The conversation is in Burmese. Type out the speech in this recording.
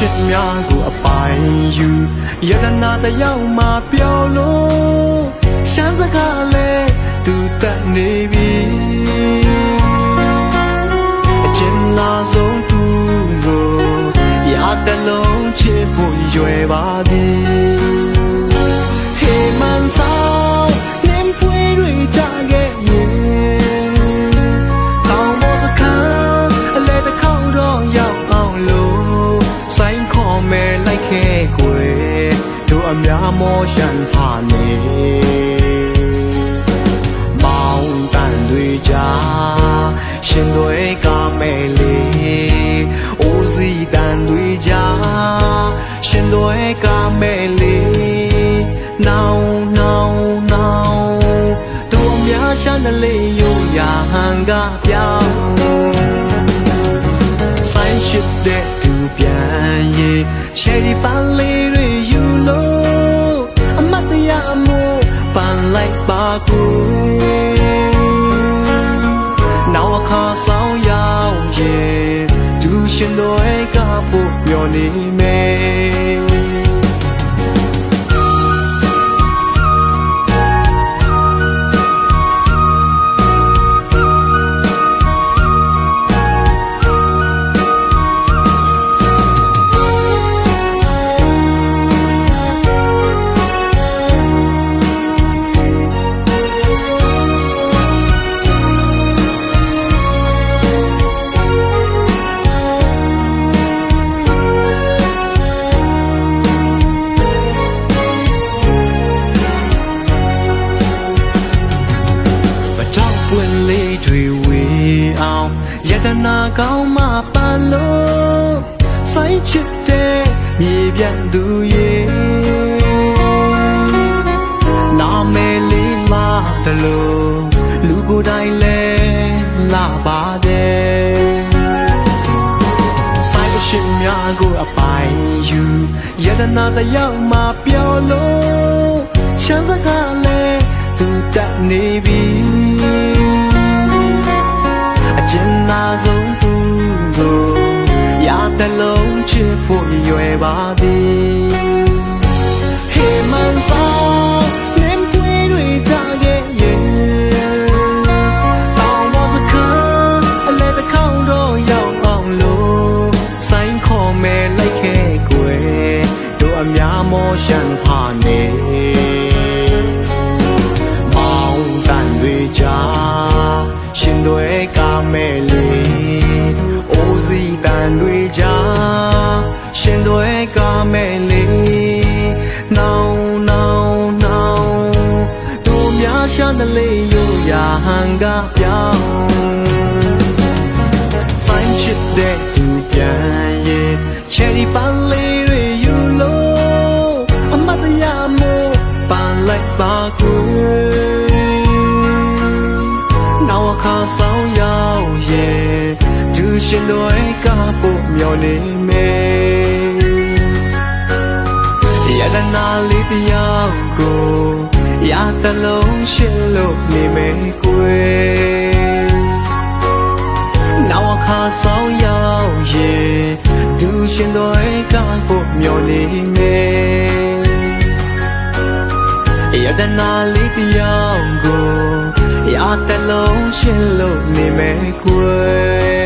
ရှင်များကိုအပိုင်ယူယတနာတယောက်မှပြောလို့ရှမ်းစကားလဲသူတက်နေပြီအကျဉ်းနာဆုံးသူကိုရတလုံးချစ်ဖို့ရွယ်ပါသည်ဟေမန်ဆောင်နင်းပွေတွေကြခဲ့ရင်ကောင်းမစခန်းအလဲတစ်ခေါက်တော့ရောက်အောင်လို့ဆိုင်ခေါ်မယ်လိုက်ခဲ့ကွယ်တို့အများမောရှန်ဟာနေမောင်တန်တွေကြားရှင်တွေကမဲ့လေးအိုးစီတန်တွေကြားရှင်တွေကမဲ့လေးနောင်တို့များချမ်းတလေးယူရာဟန်ကပြောင်းဆိုင်ချစ်တဲ့သူပြန်ရေးရှယ်ရီပန်းလေးတွေယူလို့အမတ်တရားမှုပန်းလိုက်ပါကူနောက်အခါဆောင်ရောက်ရင်သူရှင်တွေကပို့ပြောနေမယ်ပွင့်လေးတွေဝေအောင်ယတနာကောင်းမှပန်းလို့ဆိုင်ချစ်တဲ့မြေပြန့်သူရဲ့နာမည်လေးလာတလို့လူကိုယ်တိုင်လဲလာပါတယ်ဆိုင်ရှင်များကိုအပိုင်ယူယတနာတယောက်မှပြောလို့ရှမ်းစကားလဲသူတက်နေပြီအကျဉ်းနာဆုံးသူကိုရတလုံးချစ်ဖို့ရွယ်ပါသည်ဟေမန်ဆောင်နင်းပွေတွေကြခဲ့ရင်တောင်းမစခန်းအလဲတစ်ခေါက်တော့ရောက်အောင်လို့ဆိုင်ခေါ်မယ်လိုက်ခဲ့ကွယ်တို့အများမောရှန်ဟာနေရှင်တွေကမဲ့လေးအိုးစီတန်တွေကြားရှင်တွေကမဲ့လေးနောင်တို့များရှာတလေးယူရာဟန်ကပြောင်းဆိုင်ချစ်တဲ့သူပြန်ရဲ့ချယ်ရီပန်းလေးတွေယူလို့အမတ်တရားမှုပန်းလိုက်ပါကွယ်နောက်အခါဆောင်ရောက်ရဲ့သူရှင်တွေကပို့မျောနေမယ်ယတနာလေးတယောက်ကိုရတလုံးရှင်လို့နေမယ်ကွယ်နောက်အခါဆောင်ရောက်ရဲ့သူရှင်တွေကပို့မျောနေမယ်ယတနာလေးတယောက်ကိုရတလုံးရှင်လို့နေမယ်ကွယ်